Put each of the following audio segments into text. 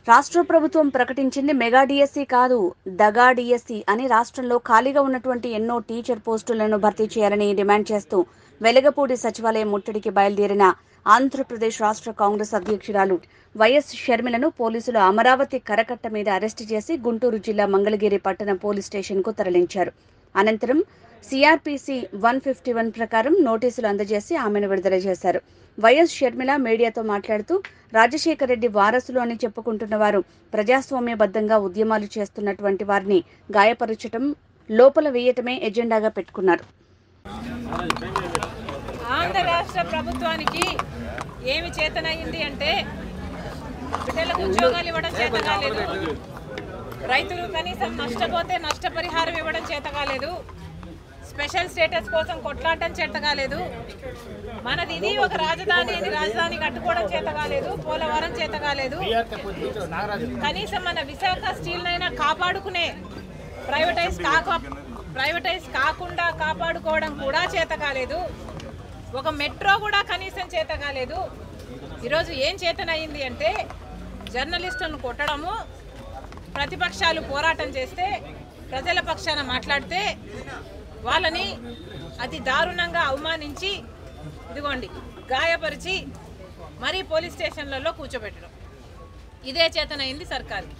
రాష్ట్ర ప్రభుత్వం ప్రకటించింది మెగా డిఎస్సి కాదు, దగా డిఎస్సి అని. రాష్ట్రంలో ఖాళీగా ఉన్నటువంటి ఎన్నో టీచర్ పోస్టులను భర్తీ చేయాలని డిమాండ్ చేస్తూ వెలగపూడి సచివాలయం ముట్టడికి బయలుదేరిన ఆంధ్రప్రదేశ్ రాష్ట్ర కాంగ్రెస్ అధ్యక్షురాలు వైఎస్ షర్మిలను పోలీసులు అమరావతి కరకట్ట మీద అరెస్టు చేసి గుంటూరు జిల్లా మంగళగిరి పట్టణ పోలీస్ స్టేషన్కు తరలించారు. అనంతరం సిఆర్పిసి 151 ప్రకారం నోటీసులు అందజేసి ఆమెను విడుదల చేశారు. వైఎస్ షర్మిల మీడియాతో మాట్లాడుతూ రాజశేఖర రెడ్డి వారసులు అని చెప్పుకుంటున్న వారు ప్రజాస్వామ్యబద్ధంగా ఉద్యమాలు చేస్తున్నటువంటి వారిని గాయపరచటం, లోపల వేయటమే ఎజెండాగా పెట్టుకున్నారు. ఆంధ్ర రాష్ట్ర ప్రభుత్వానికి ఏమి చేతనయ్యింది అంటే బిడ్డలకు ఉద్యోగాలు ఇవ్వడం చేత కాలేదు, రైతులు కనీసం నష్టపోతే నష్టపరిహారం ఇవ్వడం చేత కాలేదు, స్పెషల్ స్టేటస్ కోసం కొట్లాడటం చేత కాలేదు, మనది ఇది ఒక రాజధాని కట్టుకోవడం చేత కాలేదు, పోలవరం చేత కాలేదు, కనీసం మన విశాఖ స్టీల్ నైనా కాపాడుకునే ప్రైవేటైజ్ కాకుండా కాపాడుకోవడం కూడా చేత కాలేదు, ఒక మెట్రో కూడా కనీసం చేత కాలేదు. ఈరోజు ఏం చేతనయ్యింది అంటే జర్నలిస్టులను కొట్టడము, ప్రతిపక్షాలు పోరాటం చేస్తే ప్రజల పక్షాన మాట్లాడితే వాళ్ళని అతి దారుణంగా అవమానించి ఇదిగోండి గాయపరిచి మరీ పోలీస్ స్టేషన్లలో కూర్చోబెట్టడం, ఇదే చేతనైంది సర్కార్కి.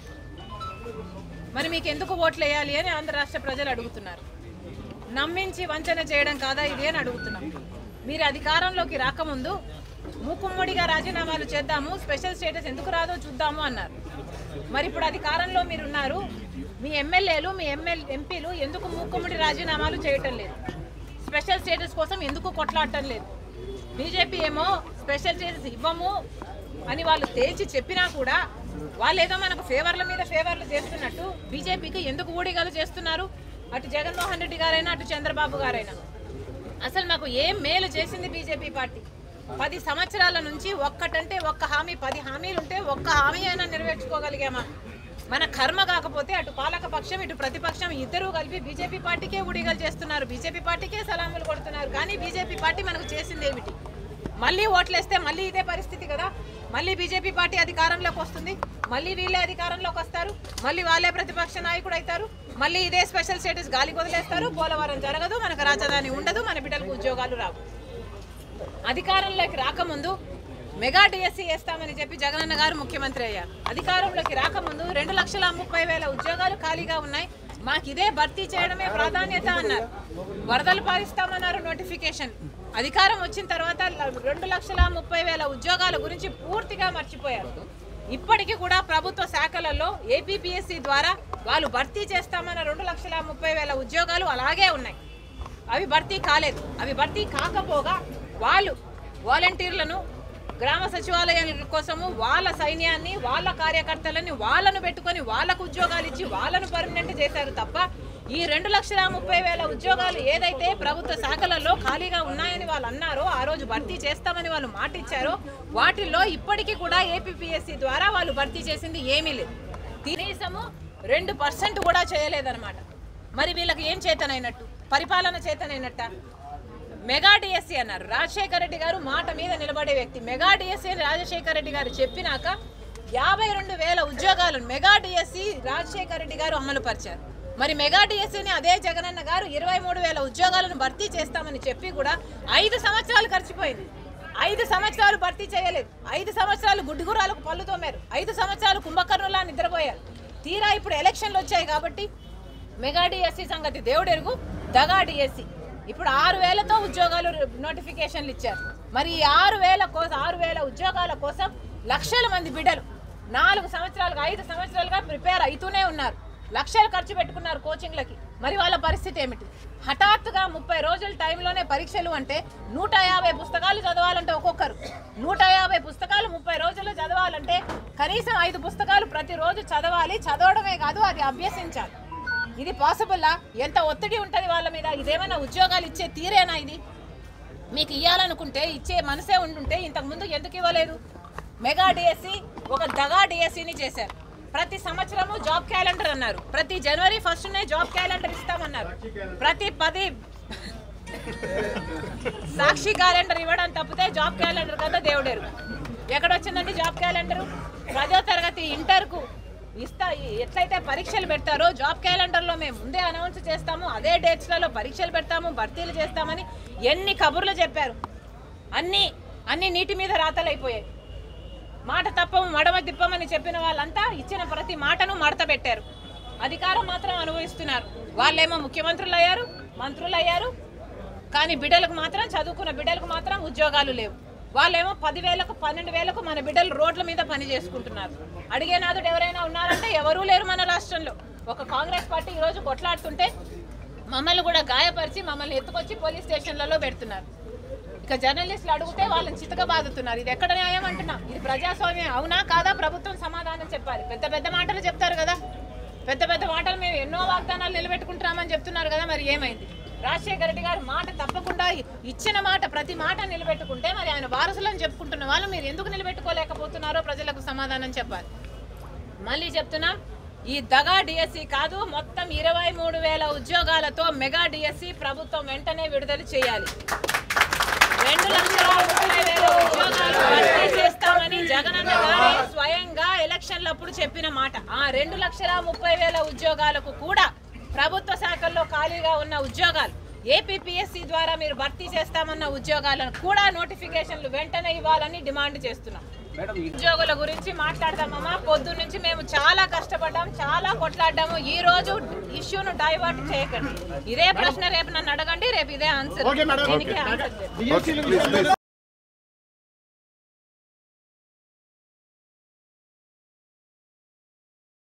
మరి మీకు ఎందుకు ఓట్లు వేయాలి అని ఆంధ్ర రాష్ట్ర ప్రజలు అడుగుతున్నారు. నమ్మించి వంచన చేయడం కాదా ఇది అని అడుగుతున్నాం. మీరు అధికారంలోకి రాకముందు మూకుమ్మడిగా రాజీనామాలు చేద్దాము, స్పెషల్ స్టేటస్ ఎందుకు రాదో చూద్దాము అన్నారు. మరి ఇప్పుడు అధికారంలో మీరున్నారు, మీ ఎమ్మెల్యేలు మీ ఎంపీలు ఎందుకు మూకుమ్మడి రాజీనామాలు చేయటం లేదు, స్పెషల్ స్టేటస్ కోసం ఎందుకు కొట్లాడటం లేదు? బీజేపీ ఏమో స్పెషల్ స్టేటస్ ఇవ్వము అని వాళ్ళు తేల్చి చెప్పినా కూడా వాళ్ళు ఏదో మనకు ఫేవర్ల మీద ఫేవర్లు చేస్తున్నట్టు బీజేపీకి ఎందుకు ఊడిగలు చేస్తున్నారు? అటు జగన్మోహన్ రెడ్డి గారైనా అటు చంద్రబాబు గారైనా అసలు మాకు ఏం మేలు చేసింది బీజేపీ పార్టీ? 10 సంవత్సరాల నుంచి ఒక్కటంటే ఒక్క హామీ, 10 హామీలు ఉంటే ఒక్క హామీ అయినా నెరవేర్చుకోగలిగామా? మన కర్మ కాకపోతే అటు పాలక పక్షం ఇటు ప్రతిపక్షం ఇద్దరూ కలిపి బీజేపీ పార్టీకే ఉడిగలు చేస్తున్నారు, బీజేపీ పార్టీకే సలాములు కొడుతున్నారు. కానీ బీజేపీ పార్టీ మనకు చేసింది ఏమిటి? మళ్ళీ ఓట్లేస్తే మళ్ళీ ఇదే పరిస్థితి కదా. మళ్ళీ బీజేపీ పార్టీ అధికారంలోకి వస్తుంది, మళ్ళీ వీళ్ళే అధికారంలోకి వస్తారు, మళ్ళీ వాళ్ళే ప్రతిపక్ష నాయకుడు అవుతారు, మళ్ళీ ఇదే స్పెషల్ స్టేటస్ గాలి వదిలేస్తారు, పోలవరం జరగదు, మనకు రాజధాని ఉండదు, మన బిడ్డలకు ఉద్యోగాలు రావు. అధికారంలోకి రాకముందు మెగా డిఎస్సి వేస్తామని చెప్పి జగనన్న గారు ముఖ్యమంత్రి అయ్యారు. అధికారంలోకి రాకముందు 2,30,000 ఉద్యోగాలు ఖాళీగా ఉన్నాయి, మాకు ఇదే భర్తీ చేయడమే ప్రాధాన్యత అన్నారు. వరదలు పారిస్తామన్నారు నోటిఫికేషన్. అధికారం వచ్చిన తర్వాత 2,30,000 ఉద్యోగాల గురించి పూర్తిగా మర్చిపోయారు. ఇప్పటికీ కూడా ప్రభుత్వ శాఖలలో ఏపీపీఎస్సీ ద్వారా వాళ్ళు భర్తీ చేస్తామన్న 2,30,000 ఉద్యోగాలు అలాగే ఉన్నాయి, అవి భర్తీ కాలేదు. అవి భర్తీ కాకపోగా వాళ్ళు వాలంటీర్లను గ్రామ సచివాలయాల కోసము వాళ్ళ సైన్యాన్ని వాళ్ళ కార్యకర్తలని వాళ్ళను పెట్టుకొని వాళ్ళకు ఉద్యోగాలు ఇచ్చి వాళ్ళను పర్మనెంట్ చేశారు తప్ప ఈ 2,30,000 ఉద్యోగాలు ఏదైతే ప్రభుత్వ శాఖలలో ఖాళీగా ఉన్నాయని వాళ్ళు అన్నారో, ఆ రోజు భర్తీ చేస్తామని వాళ్ళు మాట ఇచ్చారో, వాటిల్లో ఇప్పటికీ కూడా ఏపీపీఎస్సీ ద్వారా వాళ్ళు భర్తీ చేసింది ఏమీ లేదు. కనీసము 2% కూడా చేయలేదన్నమాట. మరి వీళ్ళకి ఏం చేతనైనట్టు? పరిపాలన చేతనైనట్ట? మెగా డిఎస్సి అన్నారు. రాజశేఖర రెడ్డి గారు మాట మీద నిలబడే వ్యక్తి. మెగా డిఎస్సి అని రాజశేఖర రెడ్డి గారు చెప్పినాక 52,000 ఉద్యోగాలను మెగా డిఎస్సి రాజశేఖర రెడ్డి గారు అమలు పరిచారు. మరి మెగా డిఎస్సిని అదే జగనన్న గారు 23,000 ఉద్యోగాలను భర్తీ చేస్తామని చెప్పి కూడా 5 సంవత్సరాలు ఖర్చిపోయింది. 5 సంవత్సరాలు భర్తీ చేయలేదు. 5 సంవత్సరాలు గుడ్డిగురాలకు పళ్ళు తోమారు. 5 సంవత్సరాలు కుంభకర్ణులా నిద్రపోయారు. తీరా ఇప్పుడు ఎలక్షన్లు వచ్చాయి కాబట్టి మెగా డిఎస్సి సంగతి దేవుడెరుగు, దగా డిఎస్సి ఇప్పుడు 6,000తో ఉద్యోగాలు నోటిఫికేషన్లు ఇచ్చారు. మరి ఈ 6,000 ఉద్యోగాల కోసం లక్షల మంది బిడ్డలు 4 సంవత్సరాలుగా 5 సంవత్సరాలుగా ప్రిపేర్ అవుతూనే ఉన్నారు, లక్షలు ఖర్చు పెట్టుకున్నారు కోచింగ్లకి. మరి వాళ్ళ పరిస్థితి ఏమిటి? హఠాత్తుగా 30 రోజుల టైంలోనే పరీక్షలు అంటే 150 పుస్తకాలు చదవాలంటే ఒక్కొక్కరు 150 పుస్తకాలు 30 రోజుల్లో చదవాలంటే కనీసం 5 పుస్తకాలు ప్రతిరోజు చదవాలి. చదవడమే కాదు, అది అభ్యసించాలి. ఇది పాసిబుల్లా? ఎంత ఒత్తిడి ఉంటుంది వాళ్ళ మీద? ఇదేమైనా ఉద్యోగాలు ఇచ్చే తీరేనా? ఇది మీకు ఇవ్వాలనుకుంటే ఇచ్చే మనసే ఉండుంటే ఇంతకుముందు ఎందుకు ఇవ్వలేదు? మెగా డిఎస్సి ఒక దగా డిఎస్సిని చేశారు. ప్రతి సంవత్సరము జాబ్ క్యాలెండర్ అన్నారు, ప్రతి జనవరి 1నే జాబ్ క్యాలెండర్ ఇస్తామన్నారు, ప్రతి 10 సాక్షి క్యాలెండర్ ఇవ్వడం తప్పితే జాబ్ క్యాలెండర్ కదా దేవుడేరు. ఎక్కడొచ్చిందండి జాబ్ క్యాలెండరు? 10వ తరగతి ఇంటర్కు ఎట్లయితే పరీక్షలు పెడతారో జాబ్ క్యాలెండర్లో మేము ముందే అనౌన్స్ చేస్తాము, అదే డేట్స్లలో పరీక్షలు పెడతాము, భర్తీలు చేస్తామని ఎన్ని కబుర్లు చెప్పారు. అన్ని నీటి మీద రాతలైపోయాయి. మాట తప్పము మడమ తిప్పమని చెప్పిన వాళ్ళంతా ఇచ్చిన ప్రతి మాటను మడత పెట్టారు. అధికారం మాత్రం అనుభవిస్తున్నారు. వాళ్ళేమో ముఖ్యమంత్రులు అయ్యారు, మంత్రులు అయ్యారు, కానీ బిడ్డలకు మాత్రం, చదువుకున్న బిడ్డలకు మాత్రం ఉద్యోగాలు లేవు. వాళ్ళేమో 10,000కు 12,000కు మన బిడ్డలు రోడ్ల మీద పని చేసుకుంటున్నారు. అడిగే నాదుడు ఎవరైనా ఉన్నారంటే ఎవరూ లేరు మన రాష్ట్రంలో. ఒక కాంగ్రెస్ పార్టీ ఈరోజు కొట్లాడుతుంటే మమ్మల్ని కూడా గాయపరిచి మమ్మల్ని ఎత్తుకొచ్చి పోలీస్ స్టేషన్లలో పెడుతున్నారు. ఇక జర్నలిస్టులు అడిగితే వాళ్ళని చితక బాదుతున్నారు. ఇది ఎక్కడ న్యాయం అంటున్నా? ఇది ప్రజాస్వామ్యం అవునా కాదా? ప్రభుత్వం సమాధానం చెప్పాలి. పెద్ద మాటలు చెప్తారు కదా, పెద్ద మాటలు మేము ఎన్నో వాగ్దానాలు నిలబెట్టుకుంటున్నామని చెప్తున్నారు కదా, మరి ఏమైంది? రాజశేఖర రెడ్డి గారు మాట తప్పకుండా ఇచ్చిన మాట, ప్రతి మాట నిలబెట్టుకుంటే మరి ఆయన వారసులను చెప్పుకుంటున్న వాళ్ళు మీరు ఎందుకు నిలబెట్టుకోలేకపోతున్నారో ప్రజలకు సమాధానం చెప్పాలి. మళ్ళీ చెప్తున్నాం, ఈ దగా డిఎస్సి కాదు, మొత్తం 23,000 ఉద్యోగాలతో మెగా డిఎస్సి ప్రభుత్వం వెంటనే విడుదల చేయాలి. 2,30,000 ఉద్యోగాలు భర్తీ చేస్తామని జగనన్న గారు స్వయంగా ఎలక్షన్లప్పుడు చెప్పిన మాట. ఆ 2,30,000 ఉద్యోగాలకు కూడా ప్రభుత్వ శాఖల్లో ఖాళీగా ఉన్న ఉద్యోగాలు, ఏపీపీఎస్సీ ద్వారా మీరు భర్తీ చేస్తామన్న ఉద్యోగాలను కూడా నోటిఫికేషన్లు వెంటనే ఇవ్వాలని డిమాండ్ చేస్తున్నాం. ఉద్యోగుల గురించి మాట్లాడదామమ్మా. పొద్దున్న నుంచి మేము చాలా కష్టపడ్డాం, చాలా కొట్లాడ్డాము. ఈ రోజు ఇష్యూను డైవర్ట్ చేయకండి. ఇదే ప్రశ్న రేపు నన్ను అడగండి, రేపు ఇదే ఆన్సర్.